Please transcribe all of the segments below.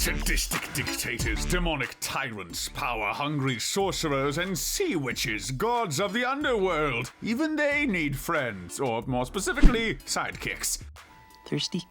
Sadistic dictators, demonic tyrants, power-hungry sorcerers, and sea witches, gods of the underworld. Even they need friends, or more specifically, sidekicks. Thirsty?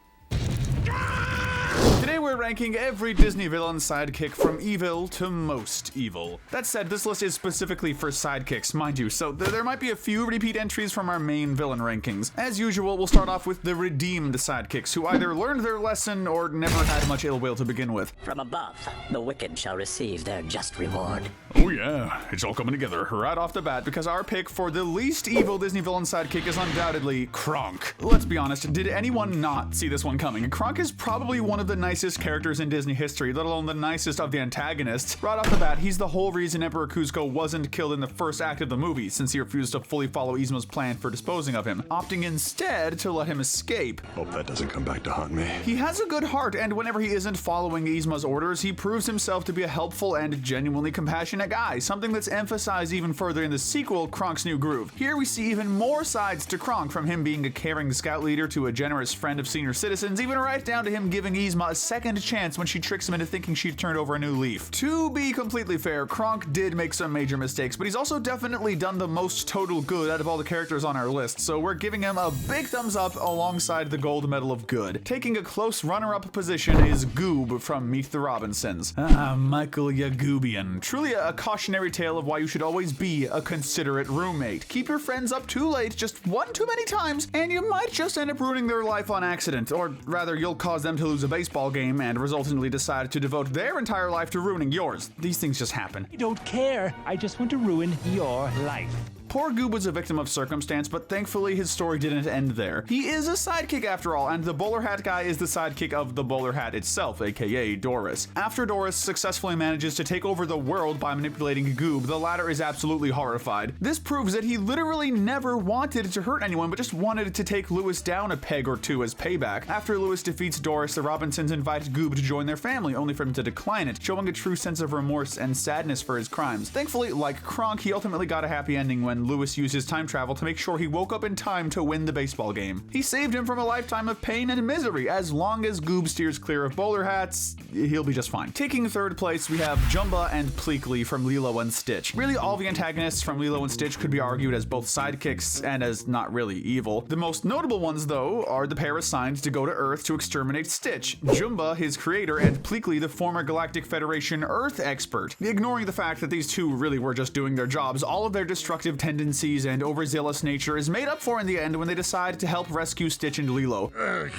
Today we're ranking every Disney villain sidekick from evil to most evil. That said, this list is specifically for sidekicks, mind you, so there might be a few repeat entries from our main villain rankings. As usual, we'll start off with the redeemed sidekicks, who either learned their lesson or never had much ill will to begin with. From above, the wicked shall receive their just reward. Oh yeah, it's all coming together right off the bat, because our pick for the least evil Disney villain sidekick is undoubtedly Kronk. Let's be honest, did anyone not see this one coming? Kronk is probably one of the nicest characters in Disney history, let alone the nicest of the antagonists. Right off the bat, he's the whole reason Emperor Kuzco wasn't killed in the first act of the movie, since he refused to fully follow Yzma's plan for disposing of him, opting instead to let him escape. Hope that doesn't come back to haunt me. He has a good heart, and whenever he isn't following Yzma's orders, he proves himself to be a helpful and genuinely compassionate guy, something that's emphasized even further in the sequel, Kronk's New Groove. Here we see even more sides to Kronk, from him being a caring scout leader to a generous friend of senior citizens, even right down to him giving Yzma a second chance when she tricks him into thinking she'd turned over a new leaf. To be completely fair, Kronk did make some major mistakes, but he's also definitely done the most total good out of all the characters on our list, so we're giving him a big thumbs up alongside the gold medal of good. Taking a close runner-up position is Goob from Meet the Robinsons. Michael Yagubian. Truly a cautionary tale of why you should always be a considerate roommate. Keep your friends up too late just one too many times, and you might just end up ruining their life on accident, or rather, you'll cause them to lose a baseball game and resultantly decide to devote their entire life to ruining yours. These things just happen. I don't care. I just want to ruin your life. Poor Goob was a victim of circumstance, but thankfully his story didn't end there. He is a sidekick after all, and the bowler hat guy is the sidekick of the bowler hat itself, aka Doris. After Doris successfully manages to take over the world by manipulating Goob, the latter is absolutely horrified. This proves that he literally never wanted to hurt anyone, but just wanted to take Louis down a peg or two as payback. After Louis defeats Doris, the Robinsons invite Goob to join their family, only for him to decline it, showing a true sense of remorse and sadness for his crimes. Thankfully, like Kronk, he ultimately got a happy ending when Louis used his time travel to make sure he woke up in time to win the baseball game. He saved him from a lifetime of pain and misery. As long as Goob steers clear of bowler hats, he'll be just fine. Taking third place, we have Jumba and Pleakley from Lilo and Stitch. Really, all the antagonists from Lilo and Stitch could be argued as both sidekicks and as not really evil. The most notable ones, though, are the pair assigned to go to Earth to exterminate Stitch. Jumba, his creator, and Pleakley, the former Galactic Federation Earth expert. Ignoring the fact that these two really were just doing their jobs, all of their destructive tendencies and overzealous nature is made up for in the end when they decide to help rescue Stitch and Lilo.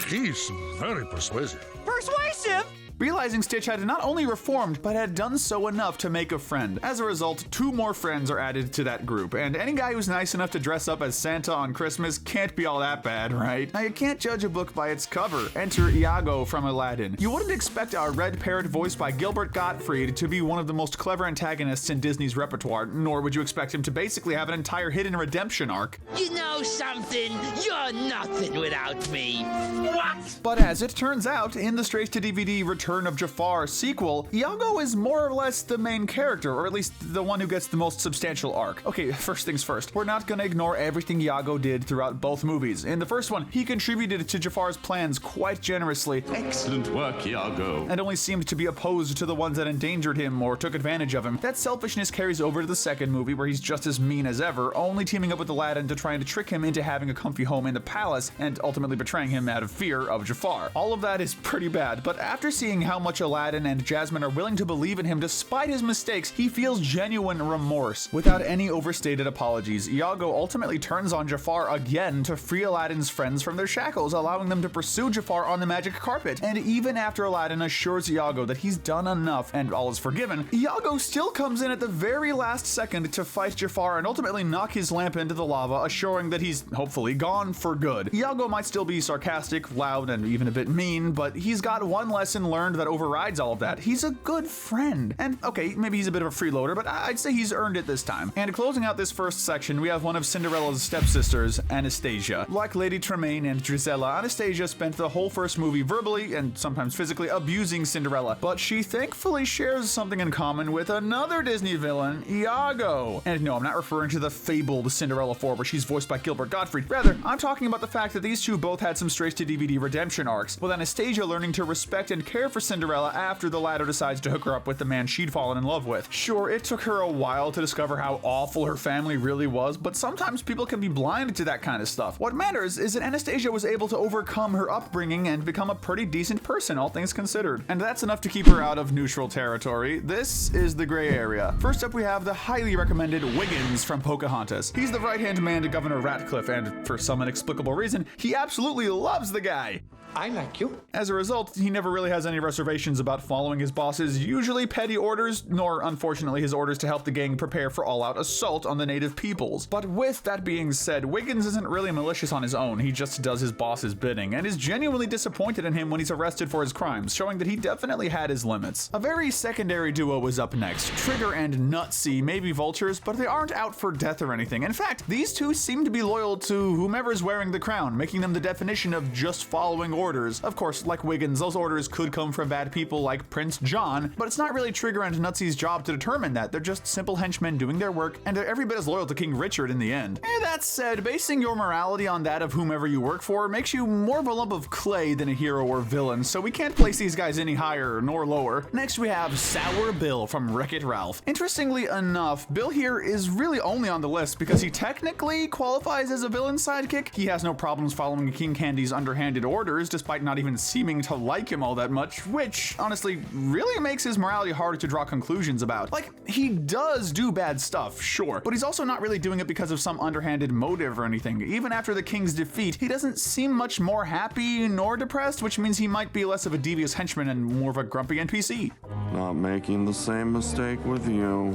He's very persuasive. Persuasive? Realizing Stitch had not only reformed, but had done so enough to make a friend. As a result, 2 more friends are added to that group, and any guy who's nice enough to dress up as Santa on Christmas can't be all that bad, right? Now, you can't judge a book by its cover. Enter Iago from Aladdin. You wouldn't expect our red parrot voiced by Gilbert Gottfried to be one of the most clever antagonists in Disney's repertoire, nor would you expect him to basically have an entire hidden redemption arc. You know something? You're nothing without me. What? But as it turns out, in the straight-to-DVD Return of Jafar sequel, Iago is more or less the main character, or at least the one who gets the most substantial arc. Okay, first things first, we're not gonna ignore everything Iago did throughout both movies. In the first one, he contributed to Jafar's plans quite generously. Excellent work, Iago. And only seemed to be opposed to the ones that endangered him or took advantage of him. That selfishness carries over to the second movie, where he's just as mean as ever, only teaming up with Aladdin to try and trick him into having a comfy home in the palace, and ultimately betraying him out of fear of Jafar. All of that is pretty bad, but after seeing how much Aladdin and Jasmine are willing to believe in him despite his mistakes, he feels genuine remorse. Without any overstated apologies, Iago ultimately turns on Jafar again to free Aladdin's friends from their shackles, allowing them to pursue Jafar on the magic carpet. And even after Aladdin assures Iago that he's done enough and all is forgiven, Iago still comes in at the very last second to fight Jafar and ultimately knock his lamp into the lava, assuring that he's hopefully gone for good. Iago might still be sarcastic, loud, and even a bit mean, but he's got one lesson learned that overrides all of that. He's a good friend. And okay, maybe he's a bit of a freeloader, but I'd say he's earned it this time. And closing out this first section, we have one of Cinderella's stepsisters, Anastasia. Like Lady Tremaine and Drizella, Anastasia spent the whole first movie verbally and sometimes physically abusing Cinderella, but she thankfully shares something in common with another Disney villain, Iago. And no, I'm not referring to the fabled Cinderella 4 where she's voiced by Gilbert Gottfried. Rather, I'm talking about the fact that these two both had some straight-to-DVD redemption arcs, with Anastasia learning to respect and care for Cinderella after the latter decides to hook her up with the man she'd fallen in love with. Sure, it took her a while to discover how awful her family really was, but sometimes people can be blinded to that kind of stuff. What matters is that Anastasia was able to overcome her upbringing and become a pretty decent person, all things considered. And that's enough to keep her out of neutral territory. This is the gray area. First up, we have the highly recommended Wiggins from Pocahontas. He's the right-hand man to Governor Ratcliffe, and for some inexplicable reason, he absolutely loves the guy. I like you. As a result, he never really has any reservations about following his boss's usually petty orders, nor unfortunately his orders to help the gang prepare for all-out assault on the native peoples. But with that being said, Wiggins isn't really malicious on his own, he just does his boss's bidding, and is genuinely disappointed in him when he's arrested for his crimes, showing that he definitely had his limits. A very secondary duo was up next. Trigger and Nutsy may be vultures, but they aren't out for death or anything. In fact, these two seem to be loyal to whomever's wearing the crown, making them the definition of just following orders. Of course, like Wiggins, those orders could come from bad people like Prince John, but it's not really Trigger and Nutsy's job to determine that. They're just simple henchmen doing their work, and they're every bit as loyal to King Richard in the end. That said, basing your morality on that of whomever you work for makes you more of a lump of clay than a hero or villain, so we can't place these guys any higher nor lower. Next we have Sour Bill from Wreck-It Ralph. Interestingly enough, Bill here is really only on the list because he technically qualifies as a villain sidekick. He has no problems following King Candy's underhanded orders, despite not even seeming to like him all that much, which honestly really makes his morality hard to draw conclusions about. Like, he does do bad stuff, sure, but he's also not really doing it because of some underhanded motive or anything. Even after the king's defeat, he doesn't seem much more happy nor depressed, which means he might be less of a devious henchman and more of a grumpy NPC. Not making the same mistake with you.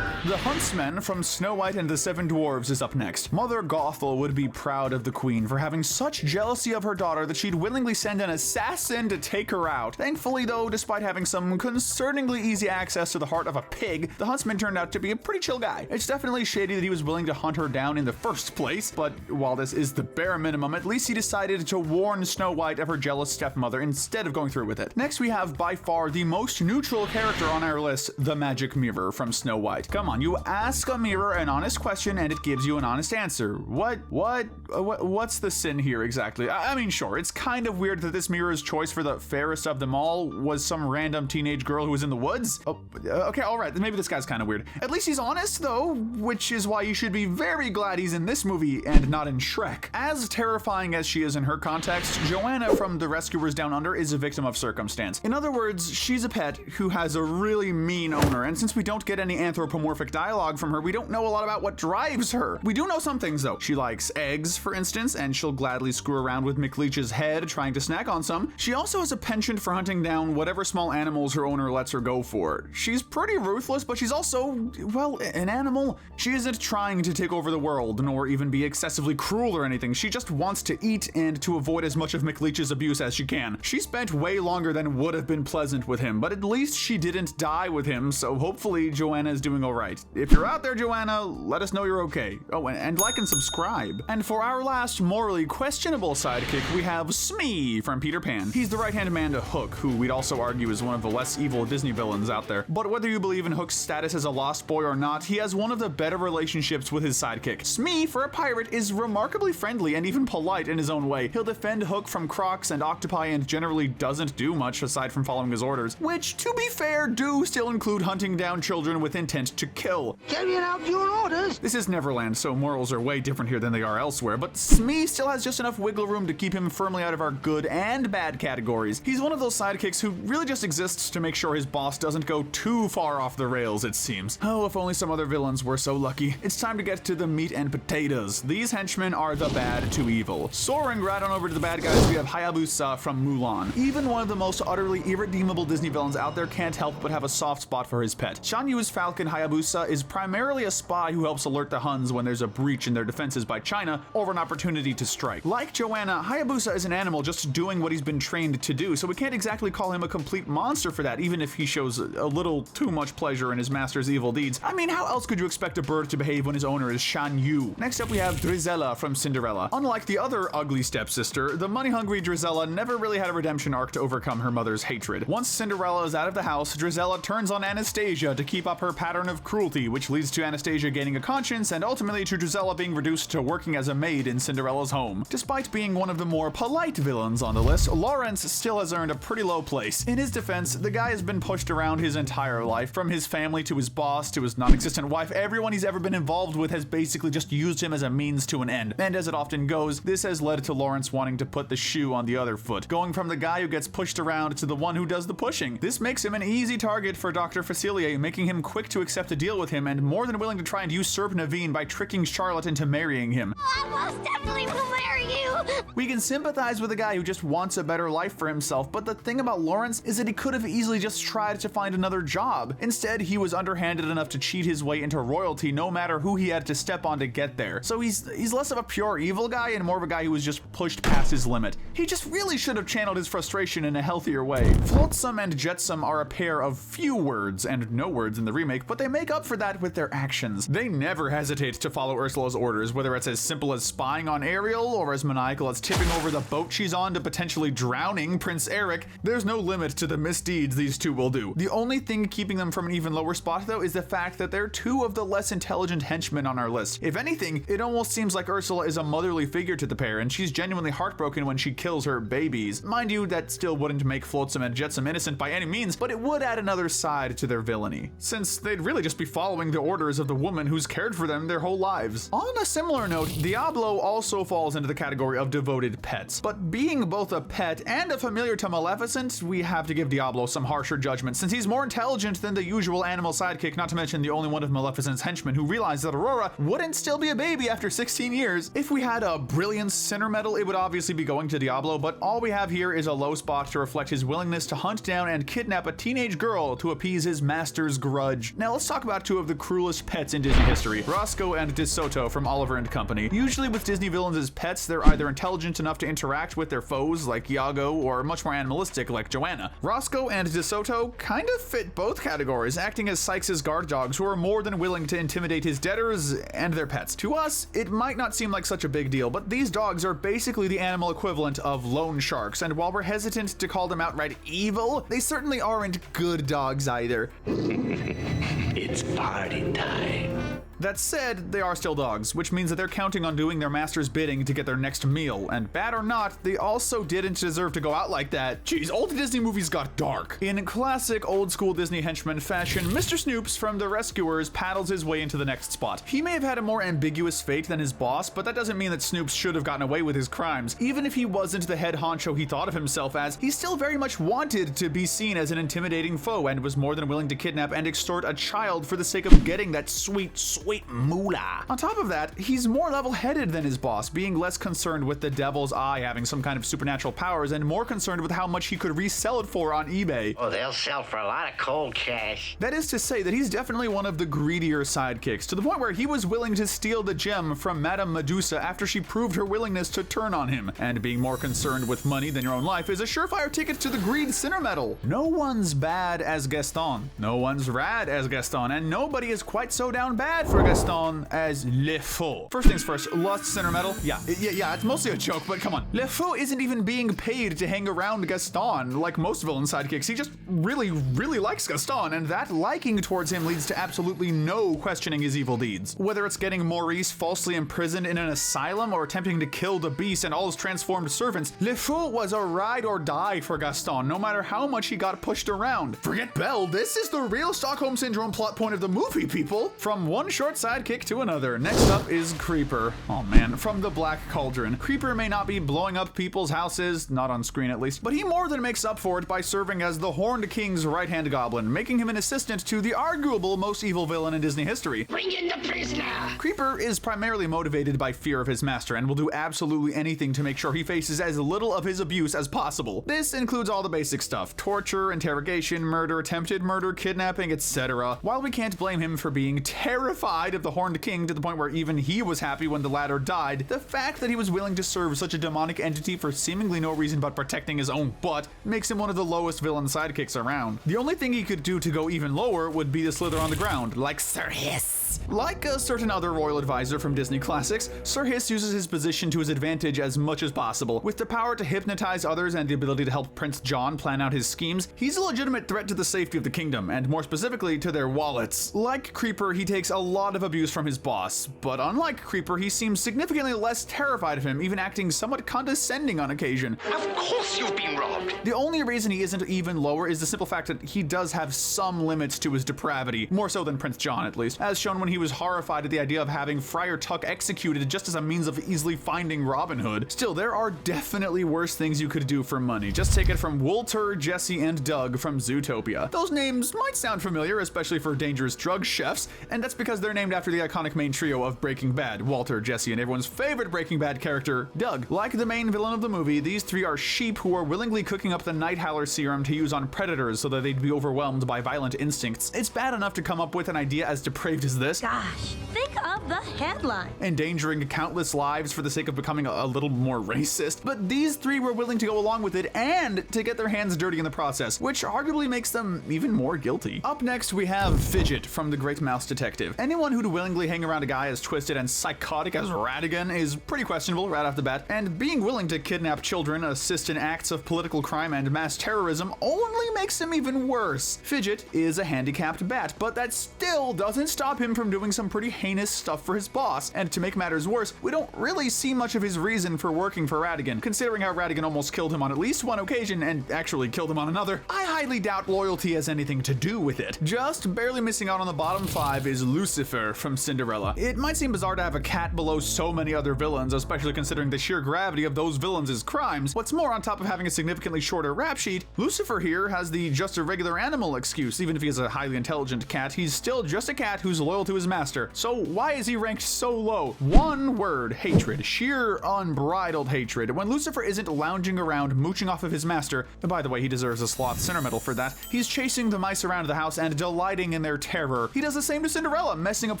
The Huntsman from Snow White and the Seven Dwarfs is up next. Mother Gothel would be proud of the queen for having such jealousy of her daughter that she'd willingly send an assassin to take her out. Thankfully though, despite having some concerningly easy access to the heart of a pig, the Huntsman turned out to be a pretty chill guy. It's definitely shady that he was willing to hunt her down in the first place, but while this is the bare minimum, at least he decided to warn Snow White of her jealous stepmother instead of going through with it. Next we have by far the most neutral character on our list, the Magic Mirror from Snow White. Come on, you ask a mirror an honest question and it gives you an honest answer. What's the sin here exactly? I mean, sure, it's kind of weird that this mirror's choice for the fairest of them all was some random teenage girl who was in the woods. Oh, okay, all right, maybe this guy's kind of weird. At least he's honest though, which is why you should be very glad he's in this movie and not in Shrek. As terrifying as she is in her context, Joanna from The Rescuers Down Under is a victim of circumstance. In other words, she's a pet who has a really mean owner, and since we don't get any anthropomorphic dialogue from her, we don't know a lot about what drives her. We do know some things though. She likes eggs, for instance, and she'll gladly screw around with McLeach's head trying to snack on some. She also has a penchant for hunting down whatever small animals her owner lets her go for. She's pretty ruthless, but she's also, well, an animal. She isn't trying to take over the world, nor even be excessively cruel or anything. She just wants to eat and to avoid as much of McLeach's abuse as she can. She spent way longer than would have been pleasant with him, but at least she didn't die with him, so hopefully Joanna is doing alright. If you're out there, Joanna, let us know you're okay. Oh, and like and subscribe. And for our last morally questionable sidekick, we have Smee from Peter Pan. He's the right-hand man to Hook, who we'd also argue is one of the less evil Disney villains out there. But whether you believe in Hook's status as a lost boy or not, he has one of the better relationships with his sidekick. Smee, for a pirate, is remarkably friendly and even polite in his own way. He'll defend Hook from crocs and octopi and generally doesn't do much aside from following his orders, which, to be fair, do still include hunting down children with intent to kill. Carrying out your orders. This is Neverland, so morals are way different here than they are elsewhere, but Smee still has just enough wiggle room to keep him firmly out of our good and bad categories. He's one of those sidekicks who really just exists to make sure his boss doesn't go too far off the rails, it seems. Oh, if only some other villains were so lucky. It's time to get to the meat and potatoes. These henchmen are the bad to evil. Soaring right on over to the bad guys, we have Hayabusa from Mulan. Even one of the most utterly irredeemable Disney villains out there can't help but have a soft spot for his pet. Shan Yu's falcon Hayabusa is primarily a spy who helps alert the Huns when there's a breach in their defenses by China or an opportunity to strike. Like Joanna, Hayabusa is an animal just doing what he's been trained to do, so we can't exactly call him a complete monster for that, even if he shows a little too much pleasure in his master's evil deeds. I mean, how else could you expect a bird to behave when his owner is Shan Yu? Next up we have Drizella from Cinderella. Unlike the other ugly stepsister, the money-hungry Drizella never really had a redemption arc to overcome her mother's hatred. Once Cinderella is out of the house, Drizella turns on Anastasia to keep up her pattern of cruelty, which leads to Anastasia gaining a conscience and ultimately to Drizella being reduced to working as a maid in Cinderella's home. Despite being one of the more polite villains on the list, Lawrence still has earned a pretty low place. In his defense, the guy has been pushed around his entire life, from his family to his boss to his non-existent wife. Everyone he's ever been involved with has basically just used him as a means to an end. And as it often goes, this has led to Lawrence wanting to put the shoe on the other foot, going from the guy who gets pushed around to the one who does the pushing. This makes him an easy target for Dr. Facilier, making him quick to accept a deal with him and more than willing to try and usurp Naveen by tricking Charlotte into marrying him. I most definitely will marry you! We can sympathize with a guy who just wants a better life for himself, but the thing about Lawrence is that he could have easily just tried to find another job. Instead, he was underhanded enough to cheat his way into royalty no matter who he had to step on to get there. So he's less of a pure evil guy and more of a guy who was just pushed past his limit. He just really should have channeled his frustration in a healthier way. Flotsam and Jetsam are a pair of few words and no words in the remake, but they make up for that with their actions. They never hesitate to follow Ursula's orders, whether it's as simple as spying on Ariel or as maniacal as tipping over the boat she's on to potentially drowning Prince Eric. There's no limit to the misdeeds these two will do. The only thing keeping them from an even lower spot, though, is the fact that they're two of the less intelligent henchmen on our list. If anything, it almost seems like Ursula is a motherly figure to the pair, and she's genuinely heartbroken when she kills her babies. Mind you, that still wouldn't make Flotsam and Jetsam innocent by any means, but it would add another side to their villainy, since they'd really just be following the orders of the woman who's cared for them their whole lives. On a similar note, Diablo also falls into the category of devoted pets, but being both a pet and a familiar to Maleficent, we have to give Diablo some harsher judgment, since he's more intelligent than the usual animal sidekick, not to mention the only one of Maleficent's henchmen who realized that Aurora wouldn't still be a baby after 16 years. If we had a brilliance center medal, it would obviously be going to Diablo, but all we have here is a low spot to reflect his willingness to hunt down and kidnap a teenage girl to appease his master's grudge. Now let's talk about two of the cruelest pets in Disney history, Roscoe and DeSoto from Oliver and Company. Usually with Disney villains as pets, they're either intelligent enough to interact with their foes like Iago or much more animalistic like Joanna. Roscoe and DeSoto kind of fit both categories, acting as Sykes' guard dogs who are more than willing to intimidate his debtors and their pets. To us, it might not seem like such a big deal, but these dogs are basically the animal equivalent of loan sharks, and while we're hesitant to call them outright evil, they certainly aren't good dogs either. It's party time. That said, they are still dogs, which means that they're counting on doing their master's bidding to get their next meal, and bad or not, they also didn't deserve to go out like that. Jeez, old Disney movies got dark. In classic old-school Disney henchman fashion, Mr. Snoops from The Rescuers paddles his way into the next spot. He may have had a more ambiguous fate than his boss, but that doesn't mean that Snoops should have gotten away with his crimes. Even if he wasn't the head honcho he thought of himself as, he still very much wanted to be seen as an intimidating foe and was more than willing to kidnap and extort a child for the sake of getting that sweet moolah. On top of that, he's more level-headed than his boss, being less concerned with the devil's eye having some kind of supernatural powers and more concerned with how much he could resell it for on eBay. Oh, they'll sell for a lot of cold cash. That is to say that he's definitely one of the greedier sidekicks, to the point where he was willing to steal the gem from Madame Medusa after she proved her willingness to turn on him. And being more concerned with money than your own life is a surefire ticket to the greed center medal. No one's bad as Gaston. No one's rad as Gaston, and nobody is quite so down bad for Gaston as Le Faux. First things first, Lust Center Medal. Yeah, it's mostly a joke, but come on. Le Faux isn't even being paid to hang around Gaston like most villain sidekicks. He just really likes Gaston, and that liking towards him leads to absolutely no questioning his evil deeds. Whether it's getting Maurice falsely imprisoned in an asylum or attempting to kill the Beast and all his transformed servants, Le Faux was a ride or die for Gaston, no matter how much he got pushed around. Forget Belle, this is the real Stockholm Syndrome plot point of the movie, people. From one short sidekick to another. Next up is Creeper. Oh man, from the Black Cauldron. Creeper may not be blowing up people's houses, not on screen at least, but he more than makes up for it by serving as the Horned King's right-hand goblin, making him an assistant to the arguable most evil villain in Disney history. Bring in the prisoner! Creeper is primarily motivated by fear of his master and will do absolutely anything to make sure he faces as little of his abuse as possible. This includes all the basic stuff: torture, interrogation, murder, attempted murder, kidnapping, etc. While we can't blame him for being terrified of the Horned King to the point where even he was happy when the latter died, the fact that he was willing to serve such a demonic entity for seemingly no reason but protecting his own butt makes him one of the lowest villain sidekicks around. The only thing he could do to go even lower would be to slither on the ground, like Sir Hiss. Hiss. Like a certain other royal advisor from Disney classics, Sir Hiss uses his position to his advantage as much as possible. With the power to hypnotize others and the ability to help Prince John plan out his schemes, he's a legitimate threat to the safety of the kingdom, and more specifically to their wallets. Like Creeper, he takes a lot of abuse from his boss, but unlike Creeper, he seems significantly less terrified of him, even acting somewhat condescending on occasion. Of course you've been robbed. The only reason he isn't even lower is the simple fact that he does have some limits to his depravity, more so than Prince John at least, as shown when he was horrified at the idea of having Friar Tuck executed just as a means of easily finding Robin Hood. Still, there are definitely worse things you could do for money. Just take it from Walter, Jesse, and Doug from Zootopia. Those names might sound familiar, especially for dangerous drug chefs, and that's because they're named after the iconic main trio of Breaking Bad, Walter, Jesse, and everyone's favorite Breaking Bad character, Doug. Like the main villain of the movie, these three are sheep who are willingly cooking up the Night Howler serum to use on predators so that they'd be overwhelmed by violent instincts. It's bad enough to come up with an idea as depraved as this. Gosh, think of the headline. Endangering countless lives for the sake of becoming a little more racist, but these three were willing to go along with it and to get their hands dirty in the process, which arguably makes them even more guilty. Up next, we have Fidget from The Great Mouse Detective. Anyone who'd willingly hang around a guy as twisted and psychotic as Ratigan is pretty questionable right off the bat, and being willing to kidnap children, assist in acts of political crime and mass terrorism only makes him even worse. Fidget is a handicapped bat, but that still doesn't stop him from doing some pretty heinous stuff for his boss, and to make matters worse, we don't really see much of his reason for working for Ratigan. Considering how Ratigan almost killed him on at least one occasion and actually killed him on another, I highly doubt loyalty has anything to do with it. Just barely missing out on the bottom 5 is Lucifer from Cinderella. It might seem bizarre to have a cat below so many other villains, especially considering the sheer gravity of those villains' crimes. What's more, on top of having a significantly shorter rap sheet, Lucifer here has the just a regular animal excuse. Even if he is a highly intelligent cat, he's still just a cat who's loyal to his master. So why is he ranked so low? One word: hatred. Sheer unbridled hatred. When Lucifer isn't lounging around mooching off of his master, and by the way, he deserves a sloth center medal for that, he's chasing the mice around the house and delighting in their terror. He does the same to Cinderella, messing up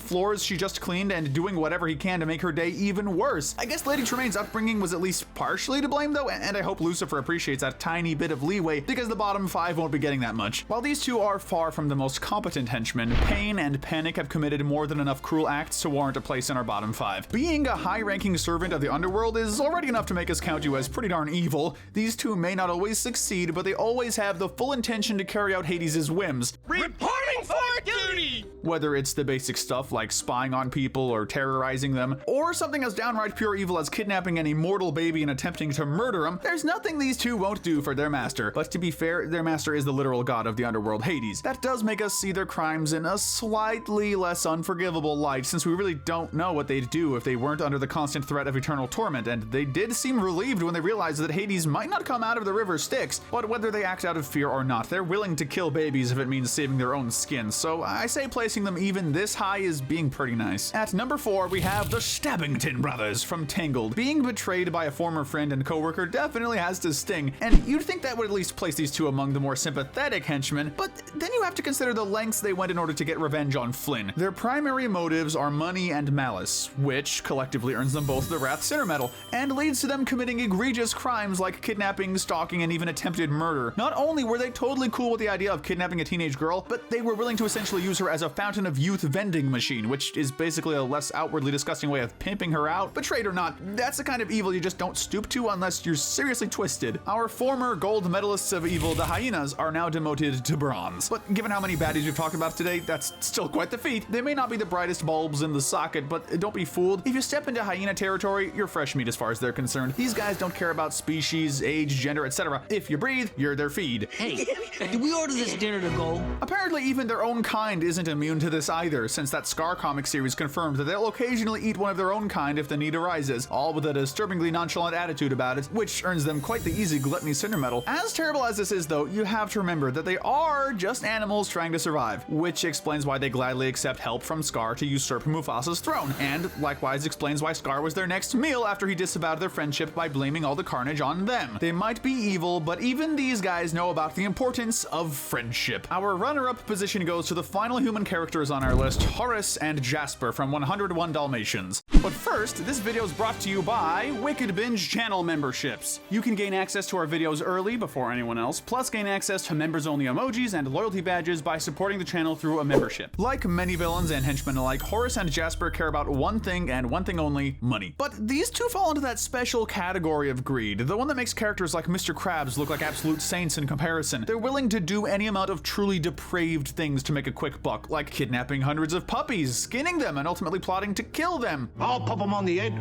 floors she just cleaned and doing whatever he can to make her day even worse. I guess Lady Tremaine's upbringing was at least partially to blame though, and I hope Lucifer appreciates that tiny bit of leeway because the bottom 5 won't be getting that much. While these two are far from the most competent henchmen, Pain and Panic have committed more than enough cruel acts to warrant a place in our bottom 5. Being a high-ranking servant of the underworld is already enough to make us count you as pretty darn evil. These two may not always succeed, but they always have the full intention to carry out Hades' whims. Reporting for duty! Whether it's the basic stuff like spying on people or terrorizing them, or something as downright pure evil as kidnapping an immortal baby and attempting to murder him, there's nothing these two won't do for their master. But to be fair, their master is the literal god of the underworld, Hades. That does make us see their crimes in a slightly less unforgivable light, since we really don't know what they'd do if they weren't under the constant threat of eternal torment, and they did seem relieved when they realized that Hades might not come out of the river Styx, but whether they act out of fear or not, they're willing to kill babies if it means saving their own skin, so I say placing them even this high is being pretty nice. At number 4, we have the Stabbington brothers from Tangled. Being betrayed by a former friend and coworker definitely has to sting, and you'd think that would at least place these two among the more sympathetic henchmen, but then you have to consider the lengths they went in order to get revenge on Flynn. Their primary motives are money and malice, which collectively earns them both the Wrath Center Medal, and leads to them committing egregious crimes like kidnapping, stalking, and even attempted murder. Not only were they totally cool with the idea of kidnapping a teenage girl, but they were willing to essentially use her as a fountain of youth vending machine, which is basically a less outwardly disgusting way of pimping her out. Betrayed or not, that's the kind of evil you just don't stoop to unless you're seriously twisted. Our former gold medalists of evil, the hyenas, are now demoted to bronze. But given how many baddies we've talked about today, that's still quite the feat. They may not be the brightest bulbs in the socket, but don't be fooled. If you step into hyena territory, you're fresh meat as far as they're concerned. These guys don't care about species, age, gender, etc. If you breathe, you're their feed. Hey, did we order this dinner to go? Apparently, even their own kind isn't immune to this either, since that Scar comic series confirmed that they'll occasionally eat one of their own kind if the need arises, all with a disturbingly nonchalant attitude about it, which earns them quite the easy Gluttony Cinder Medal. As terrible as this is though, you have to remember that they are just animals trying to survive, which explains why they gladly accept help from Scar to usurp Mufasa's throne, and likewise explains why Scar was their next meal after he disavowed their friendship by blaming all the carnage on them. They might be evil, but even these guys know about the importance of friendship. Our runner-up position goes to the final human characters on our list, Horace and Jasper from 101 Dalmatians. But first, this video is brought to you by Wicked Binge channel memberships. You can gain access to our videos early before anyone else, plus gain access to members-only emojis and loyalty badges by supporting the channel through a membership. Like many villains and henchmen alike, Horace and Jasper care about one thing and one thing only: money. But these two fall into that special category of greed, the one that makes characters like Mr. Krabs look like absolute saints in comparison. They're willing to do any amount of truly depraved things to make a quick buck, like kidnapping hundreds of puppies, skinning them, and ultimately plotting to kill them. I'll pop them on the head.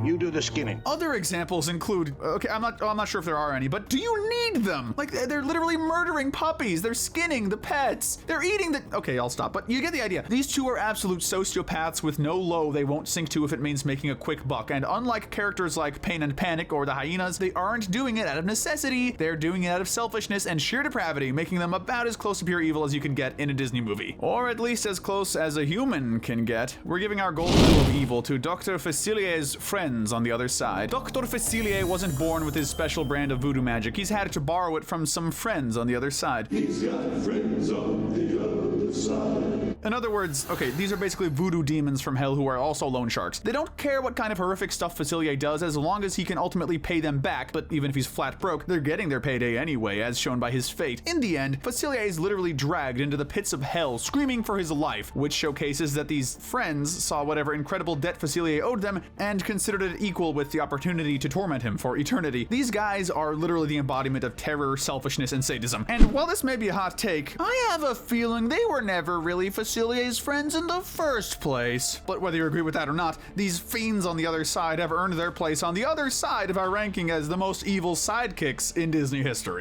You do the skinning. Other examples include, okay, I'm not sure if there are any, but do you need them? Like, they're literally murdering puppies, they're skinning the pets, they're eating the... Okay, I'll stop, but you get the idea. These two are absolute sociopaths with no low they won't sink to if it means making a quick buck, and unlike characters like Pain and Panic or the Hyenas, they aren't doing it out of necessity, they're doing it out of selfishness and sheer depravity, making them about as close to pure evil as you can get in a Disney movie. Or at least as close as a human can get. We're giving our gold medal of evil to Dr. Facilier's friends on the other side. Dr. Facilier wasn't born with his special brand of voodoo magic. He's had to borrow it from some friends on the other side. He's got friends on the other side. In other words, okay, these are basically voodoo demons from hell who are also loan sharks. They don't care what kind of horrific stuff Facilier does as long as he can ultimately pay them back, but even if he's flat broke, they're getting their payday anyway, as shown by his fate. In the end, Facilier is literally dragged into the pits of hell, screaming for his life, which showcases that these friends saw whatever incredible debt Facilier owed them and considered it equal with the opportunity to torment him for eternity. These guys are literally the embodiment of terror, selfishness, and sadism. And while this may be a hot take, I have a feeling they were never really Facilier's friends in the first place. But whether you agree with that or not, these fiends on the other side have earned their place on the other side of our ranking as the most evil sidekicks in Disney history.